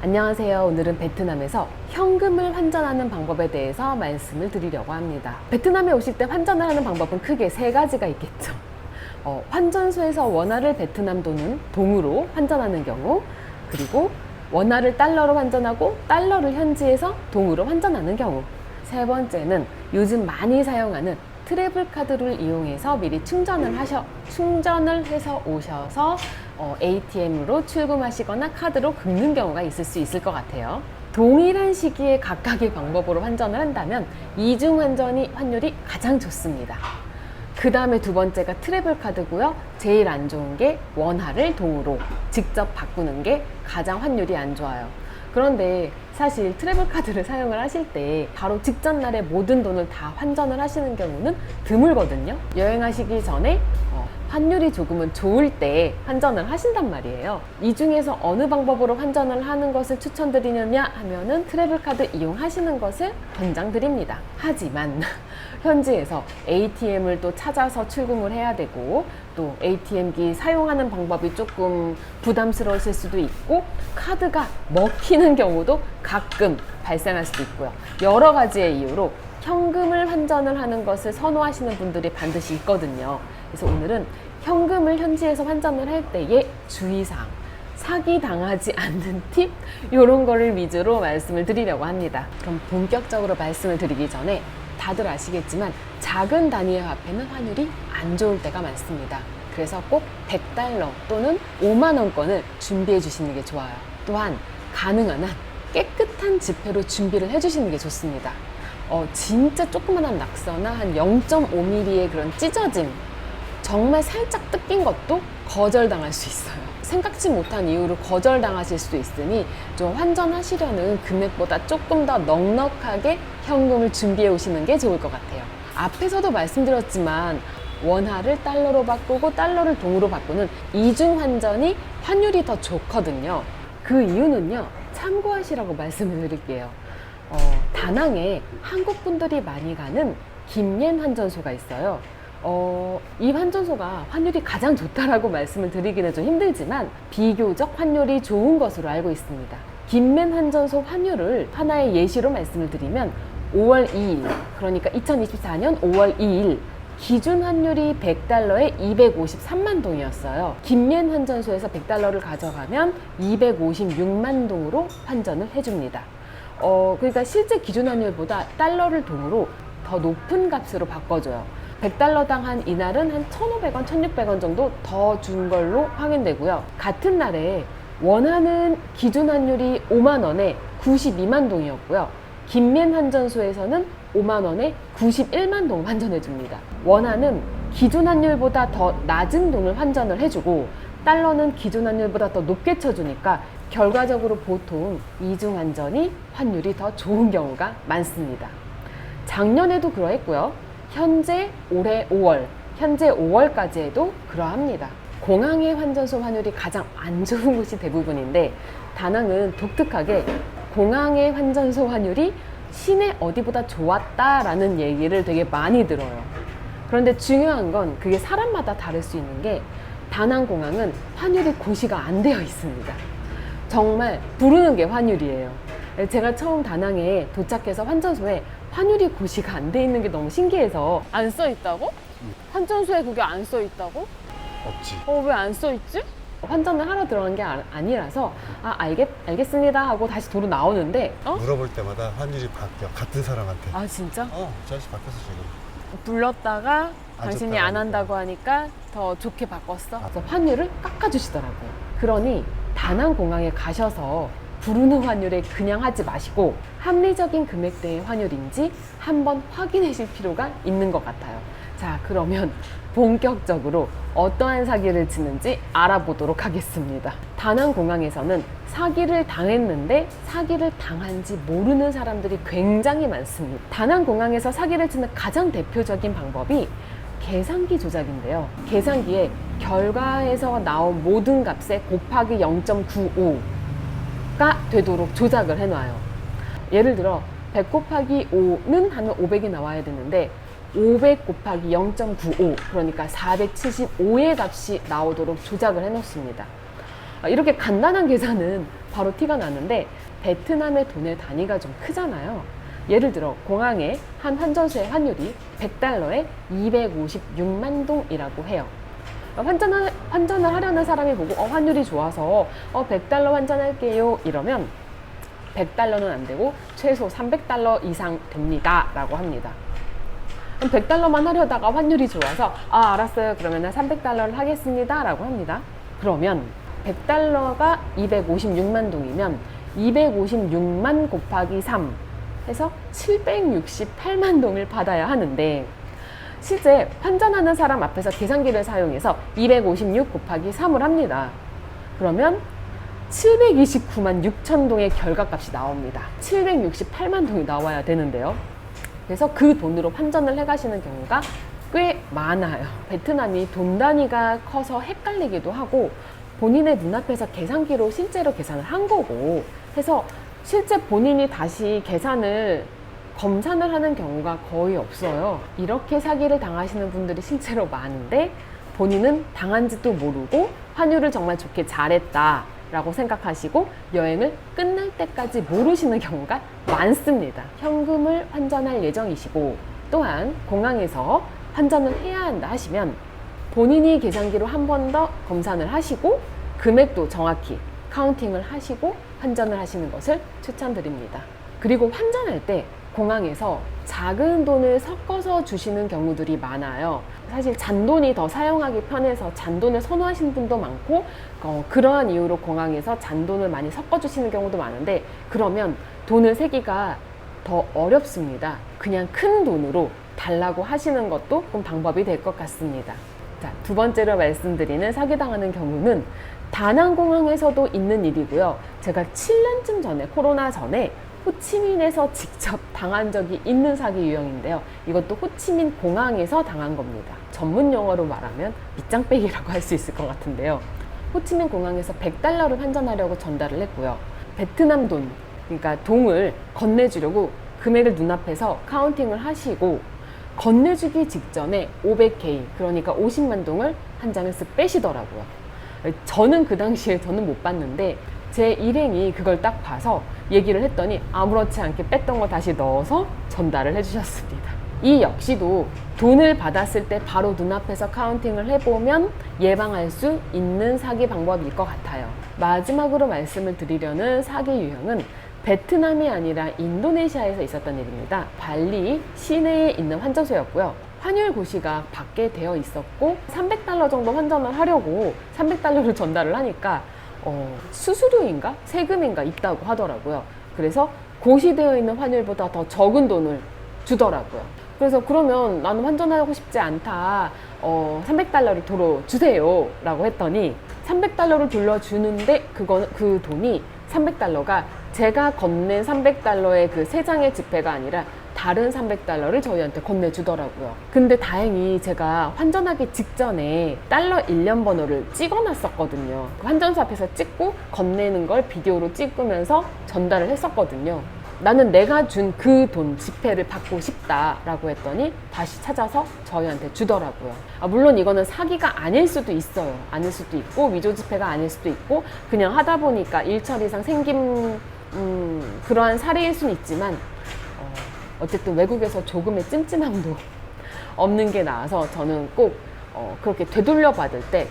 안녕하세요. 오늘은 베트남에서 현금을 환전하는 방법에 대해서 말씀을 드리려고 합니다. 베트남에 오실 때 환전을 하는 방법은 크게 세 가지가 있겠죠. 환전소에서 원화를 베트남 동으로 환전하는 경우, 그리고 원화를 달러로 환전하고 달러를 현지에서 동으로 환전하는 경우, 세 번째는 요즘 많이 사용하는 트래블 카드를 이용해서 미리 충전을 해서 오셔서 ATM으로 출금하시거나 카드로 긁는 경우가 있을 수 있을 것 같아요. 동일한 시기에 각각의 방법으로 환전을 한다면 이중 환율이 가장 좋습니다. 그 다음에 두 번째가 트래블 카드고요. 제일 안 좋은 게 원화를 동으로 직접 바꾸는 게 가장 환율이 안 좋아요. 그런데 사실 트래블 카드를 사용을 하실 때 바로 직전 날에 모든 돈을 다 환전을 하시는 경우는 드물거든요. 여행하시기 전에 환율이 조금은 좋을 때 환전을 하신단 말이에요. 이 중에서 어느 방법으로 환전을 하는 것을 추천드리느냐 하면은 트래블 카드 이용하시는 것을 권장드립니다. 하지만 현지에서 ATM을 또 찾아서 출금을 해야 되고, 또 ATM기 사용하는 방법이 조금 부담스러우실 수도 있고, 카드가 먹히는 경우도 가끔 발생할 수도 있고요. 여러 가지의 이유로 현금을 환전을 하는 것을 선호하시는 분들이 반드시 있거든요. 그래서 오늘은 현금을 현지에서 환전을 할 때의 주의사항, 사기 당하지 않는 팁, 이런 거를 위주로 말씀을 드리려고 합니다. 그럼 본격적으로 말씀을 드리기 전에 다들 아시겠지만 작은 단위의 화폐는 환율이 안 좋을 때가 많습니다. 그래서 꼭 100달러 또는 5만원권을 준비해 주시는 게 좋아요. 또한 가능한 한 깨끗한 지폐로 준비를 해 주시는 게 좋습니다. 진짜 조그만한 낙서나 한 0.5mm의 그런 찢어짐, 정말 살짝 뜯긴 것도 거절당할 수 있어요. 생각지 못한 이유로 거절당하실 수도 있으니 좀 환전하시려는 금액보다 조금 더 넉넉하게 현금을 준비해 오시는 게 좋을 것 같아요. 앞에서도 말씀드렸지만 원화를 달러로 바꾸고 달러를 동으로 바꾸는 이중 환전이 환율이 더 좋거든요. 그 이유는요, 참고하시라고 말씀을 드릴게요. 다낭에 한국 분들이 많이 가는 김옌 환전소가 있어요. 이 환전소가 환율이 가장 좋다라고 말씀을 드리기는 좀 힘들지만 비교적 환율이 좋은 것으로 알고 있습니다. 김옌 환전소 환율을 하나의 예시로 말씀을 드리면 5월 2일, 그러니까 2024년 5월 2일 기준 환율이 100달러에 253만 동이었어요. 김옌 환전소에서 100달러를 가져가면 256만 동으로 환전을 해줍니다. 그러니까 실제 기준 환율보다 달러를 동으로 더 높은 값으로 바꿔줘요. 100달러당 한 이날은 한 1,500원, 1,600원 정도 더 준 걸로 확인되고요. 같은 날에 원화는 기준 환율이 5만 원에 92만 동이었고요. 김옌 환전소에서는 5만 원에 91만 동 환전해 줍니다. 원화는 기준 환율보다 더 낮은 돈을 환전을 해주고 달러는 기준 환율보다 더 높게 쳐주니까 결과적으로 보통 이중 환전이 환율이 더 좋은 경우가 많습니다. 작년에도 그러했고요. 올해 5월, 현재 5월까지에도 그러합니다. 공항의 환전소 환율이 가장 안 좋은 곳이 대부분인데 다낭은 독특하게 공항의 환전소 환율이 시내 어디보다 좋았다라는 얘기를 되게 많이 들어요. 그런데 중요한 건 그게 사람마다 다를 수 있는 게 다낭 공항은 환율이 고시가 안 되어 있습니다. 정말 부르는 게 환율이에요. 제가 처음 다낭에 도착해서 환전소에 환율이 고시가 안 돼 있는 게 너무 신기해서. 안 써 있다고? 환전소에 그게 안 써 있다고? 없지. 왜 안 써 있지? 환전을 하러 들어간 게 아니라서 알겠습니다 하고 다시 도로 나오는데 물어볼 때마다 환율이 바뀌어. 같은 사람한테. 진짜? 저 아저씨 바뀌었어 지금. 불렀다가 당신이 좋다고 안 한다고 하니까 더 좋게 바꿨어. 그래서 환율을 깎아주시더라고요. 그러니 다낭 공항에 가셔서 부르는 환율에 그냥 하지 마시고 합리적인 금액대의 환율인지 한번 확인하실 필요가 있는 것 같아요. 자, 그러면 본격적으로 어떠한 사기를 치는지 알아보도록 하겠습니다. 다낭 공항에서는 사기를 당했는데 사기를 당한지 모르는 사람들이 굉장히 많습니다. 다낭 공항에서 사기를 치는 가장 대표적인 방법이 계산기 조작인데요. 계산기에 결과에서 나온 모든 값에 곱하기 0.95가 되도록 조작을 해놔요. 예를 들어 100 곱하기 5는 하면 500이 나와야 되는데 500 곱하기 0.95, 그러니까 475의 값이 나오도록 조작을 해놓습니다. 이렇게 간단한 계산은 바로 티가 나는데 베트남의 돈의 단위가 좀 크잖아요. 예를 들어 공항에 한 환전소의 환율이 100달러에 256만 동이라고 해요. 환전을 하려는 사람이 보고 환율이 좋아서 100달러 환전할게요 이러면 100달러는 안 되고 최소 300달러 이상 됩니다 라고 합니다. 그럼 100달러만 하려다가 환율이 좋아서 알았어요 그러면 300달러를 하겠습니다 라고 합니다. 그러면 100달러가 256만 동이면 256만 곱하기 3 해서 768만 동을 받아야 하는데 실제 환전하는 사람 앞에서 계산기를 사용해서 256 곱하기 3을 합니다. 그러면 729만 6천 동의 결과값이 나옵니다. 768만 동이 나와야 되는데요. 그래서 그 돈으로 환전을 해가시는 경우가 꽤 많아요. 베트남이 돈 단위가 커서 헷갈리기도 하고 본인의 눈앞에서 계산기로 실제로 계산을 한 거고 해서 실제 본인이 다시 계산을 검산을 하는 경우가 거의 없어요. 이렇게 사기를 당하시는 분들이 실제로 많은데 본인은 당한지도 모르고 환율을 정말 좋게 잘했다 라고 생각하시고 여행을 끝날 때까지 모르시는 경우가 많습니다. 현금을 환전할 예정이시고 또한 공항에서 환전을 해야 한다 하시면 본인이 계산기로 한 번 더 검산을 하시고 금액도 정확히 카운팅을 하시고 환전을 하시는 것을 추천드립니다. 그리고 환전할 때 공항에서 작은 돈을 섞어서 주시는 경우들이 많아요. 사실 잔돈이 더 사용하기 편해서 잔돈을 선호하시는 분도 많고 그러한 이유로 공항에서 잔돈을 많이 섞어주시는 경우도 많은데 그러면 돈을 세기가 더 어렵습니다. 그냥 큰 돈으로 달라고 하시는 것도 좀 방법이 될 것 같습니다. 자, 두 번째로 말씀드리는 사기당하는 경우는 다낭공항에서도 있는 일이고요. 제가 7년쯤 전에 코로나 전에 호치민에서 직접 당한 적이 있는 사기 유형인데요. 이것도 호치민 공항에서 당한 겁니다. 전문 용어로 말하면 밑장빼기라고 할 수 있을 것 같은데요. 호치민 공항에서 100달러를 환전하려고 전달을 했고요. 베트남 돈, 그러니까 동을 건네주려고 금액을 눈앞에서 카운팅을 하시고 건네주기 직전에 500K, 그러니까 50만 동을 한 장을 쓱 빼시더라고요. 저는 그 당시에 저는 못 봤는데 제 일행이 그걸 딱 봐서 얘기를 했더니 아무렇지 않게 뺐던 거 다시 넣어서 전달을 해주셨습니다. 이 역시도 돈을 받았을 때 바로 눈앞에서 카운팅을 해보면 예방할 수 있는 사기 방법일 것 같아요. 마지막으로 말씀을 드리려는 사기 유형은 베트남이 아니라 인도네시아에서 있었던 일입니다. 발리 시내에 있는 환전소였고요. 환율 고시가 받게 되어 있었고 300달러 정도 환전을 하려고 300달러를 전달을 하니까 수수료인가 세금인가 있다고 하더라고요. 그래서 고시되어 있는 환율보다 더 적은 돈을 주더라고요. 그래서 그러면 나는 환전하고 싶지 않다, 300달러를 도로 주세요 라고 했더니 300달러를 돌려주는데 그 돈이 300달러가 제가 건넨 300달러의 그 3장의 지폐가 아니라 다른 300달러를 저희한테 건네주더라고요. 근데 다행히 제가 환전하기 직전에 달러 일련 번호를 찍어놨었거든요. 환전소 앞에서 찍고 건네는 걸 비디오로 찍으면서 전달을 했었거든요. 나는 내가 준 그 돈 지폐를 받고 싶다라고 했더니 다시 찾아서 저희한테 주더라고요. 물론 이거는 사기가 아닐 수도 있어요. 아닐 수도 있고 위조 지폐가 아닐 수도 있고 그냥 하다 보니까 일처리상 생긴 그러한 사례일 수는 있지만 어쨌든 외국에서 조금의 찜찜함도 없는 게 나아서 저는 꼭 그렇게 되돌려 받을 때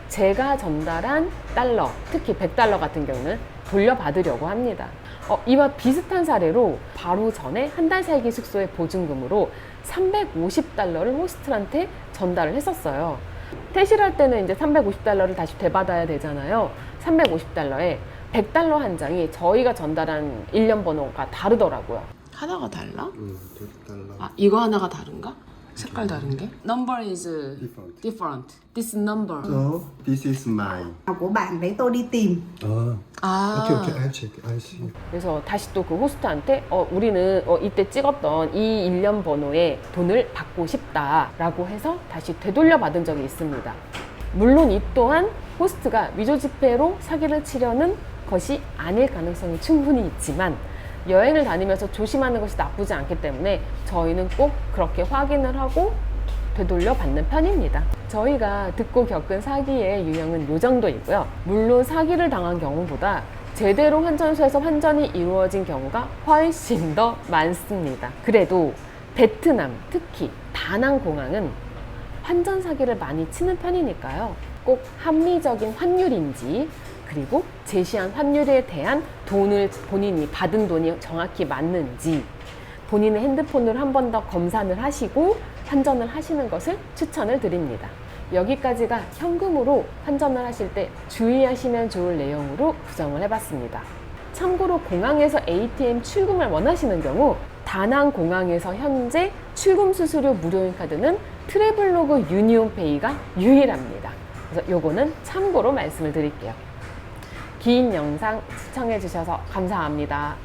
제가 전달한 달러, 특히 100달러 같은 경우는 돌려받으려고 합니다. 이와 비슷한 사례로 바로 전에 한 달 살기 숙소의 보증금으로 350달러를 호스트한테 전달을 했었어요. 퇴실할 때는 이제 350달러를 다시 되받아야 되잖아요. 350달러에 100달러 한 장이 저희가 전달한 일련 번호가 다르더라고요. 하나가 달라? 100달러. 이거 하나가 다른가? 색깔 다른 게? Number is different. This number. So this is mine. của bạn để tôi đi tìm. Okay, I'll check. I'll see. 그래서 다시 또 그 호스트한테 우리는 이때 찍었던 이 일련 번호에 돈을 받고 싶다라고 해서 다시 되돌려 받은 적이 있습니다. 물론 이 또한 호스트가 위조 지폐로 사기를 치려는 것이 아닐 가능성이 충분히 있지만 여행을 다니면서 조심하는 것이 나쁘지 않기 때문에 저희는 꼭 그렇게 확인을 하고 되돌려 받는 편입니다. 저희가 듣고 겪은 사기의 유형은 이 정도이고요. 물론 사기를 당한 경우보다 제대로 환전소에서 환전이 이루어진 경우가 훨씬 더 많습니다. 그래도 베트남, 특히 다낭 공항은 환전 사기를 많이 치는 편이니까요. 꼭 합리적인 환율인지, 그리고 제시한 환율에 대한 돈을 본인이 받은 돈이 정확히 맞는지 본인의 핸드폰으로 한 번 더 검사를 하시고 환전을 하시는 것을 추천을 드립니다. 여기까지가 현금으로 환전을 하실 때 주의하시면 좋을 내용으로 구성을 해봤습니다. 참고로 공항에서 ATM 출금을 원하시는 경우 다낭 공항에서 현재 출금 수수료 무료인 카드는 트래블로그 유니온페이가 유일합니다. 그래서 요거는 참고로 말씀을 드릴게요. 긴 영상 시청해 주셔서 감사합니다.